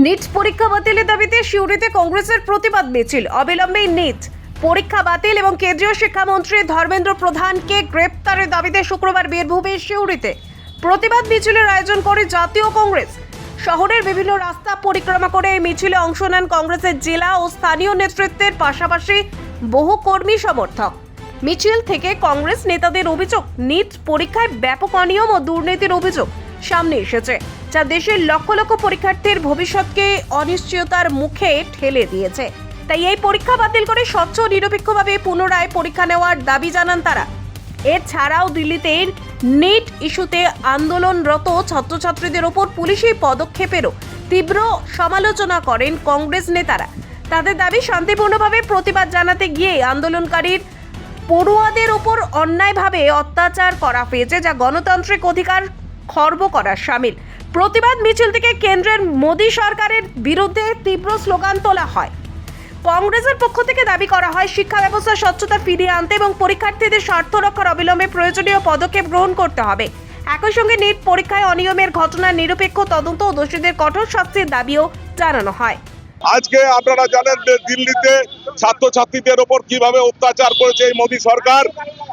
NEET পরীক্ষা বাতিলের দাবিতে সিউড়িতে কংগ্রেসের প্রতিবাদ মিছিল। অবিলম্বে নিট পরীক্ষা বাতিল এবং কেন্দ্রীয় শিক্ষামন্ত্রী ধর্মেন্দ্র প্রধানকে গ্রেপ্তারের দাবিতে শুক্রবার বীরভূমের সিউড়িতে প্রতিবাদ মিছিলের আয়োজন করে জাতীয় কংগ্রেস। শহরের বিভিন্ন রাস্তা পরিক্রমা করে এই মিছিলে অংশ নেন কংগ্রেসের জেলা ও স্থানীয় নেতৃত্বের পাশাপাশি বহু কর্মী সমর্থক। মিছিল থেকে কংগ্রেস নেতাদের অভিযোগ, নিট পরীক্ষায় ব্যাপক অনিয়ম ও দুর্নীতির অভিযোগ সামনে এসেছে, যা দেশের লক্ষ লক্ষ পরীক্ষার্থীর ভবিষ্যৎকে অনিশ্চয়তার মুখে ঠেলে দিয়েছে। তাই এই পরীক্ষা বাতিল করে স্বচ্ছ ও নিরপেক্ষভাবে পুনরায় পরীক্ষা নেওয়ার দাবি জানান তারা। এছাড়াও দিল্লিতে নিট ইস্যুতে আন্দোলনরত ছাত্রছাত্রীদের ওপর পুলিশি পদক্ষেপেরও তীব্র সমালোচনা করেন কংগ্রেস নেতারা। তাদের দাবি, শান্তিপূর্ণভাবে প্রতিবাদ জানাতে গিয়ে আন্দোলনকারীর পড়ুয়াদের ওপর অন্যায়ভাবে অত্যাচার করা হয়েছে, যা গণতান্ত্রিক অধিকার খর্ব করার শামিল। প্রতিবাদ মিছিল থেকে কেন্দ্রের মোদী সরকারের বিরুদ্ধে তীব্র স্লোগান তোলা হয়। কংগ্রেসের পক্ষ থেকে দাবি করা হয়, শিক্ষা ব্যবস্থা স্বচ্ছতা ফিরিয়ে আনতে এবং পরীক্ষার্থীদের স্বার্থ রক্ষার অবিলম্বে প্রয়োজনীয় পদক্ষেপ গ্রহণ করতে হবে। একই সঙ্গে নিট পরীক্ষায় অনিয়মের ঘটনার নিরপেক্ষ তদন্ত ও দোষীদের কঠোর শাস্তির দাবিও জানানো হয়। আজকে আপনারা জানেন যে দিল্লিতে ছাত্রছাত্রীদের ওপর কিভাবে অত্যাচার করেছে এই মোদী সরকার,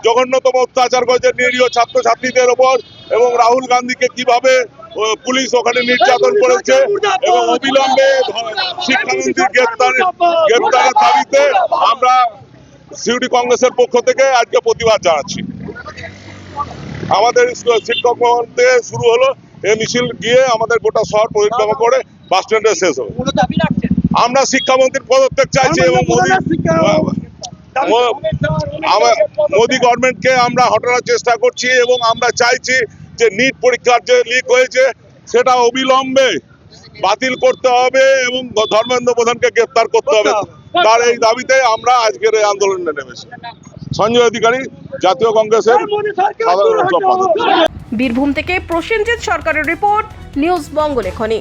জঘন্যতম অত্যাচার করেছে নিরীহ ছাত্রছাত্রীদের ওপর, এবং রাহুল গান্ধীকে কিভাবে পুলিশ ওখানে নির্যাতন করেছে, এবং অবিলম্বে শিক্ষামন্ত্রী গ্রেপ্তারের দাবিতে আমরা সিউড়ি কংগ্রেসের পক্ষ থেকে আজকে প্রতিবাদ জানাচ্ছি। আমাদের শিক্ষক ভবন থেকে শুরু হলো এই মিছিল, গিয়ে আমাদের গোটা শহর পরিক্রমা করে বাস স্ট্যান্ডে শেষ হবে। আমরা শিক্ষামন্ত্রীর পদত্যাগ চাইছি এবং মোদী গভর্নমেন্টকে আমরা হটানোর চেষ্টা করছি, এবং আমরা চাইছি যে নিট পরীক্ষার যে লিক হয়েছে সেটা অবিলম্বে বাতিল করতে হবে এবং ধর্মেন্দ্র প্রধানকে গ্রেপ্তার করতে হবে। তার এই দাবিতে আমরা আজকের এই আন্দোলনে নেমেছি। সঞ্জয় অধিকারী, জাতীয় কংগ্রেসের সাধারণ সম্পাদক। বীরভূম থেকে প্রসেনজিৎ সরকারের রিপোর্ট, নিউজ বঙ্গলেখনী।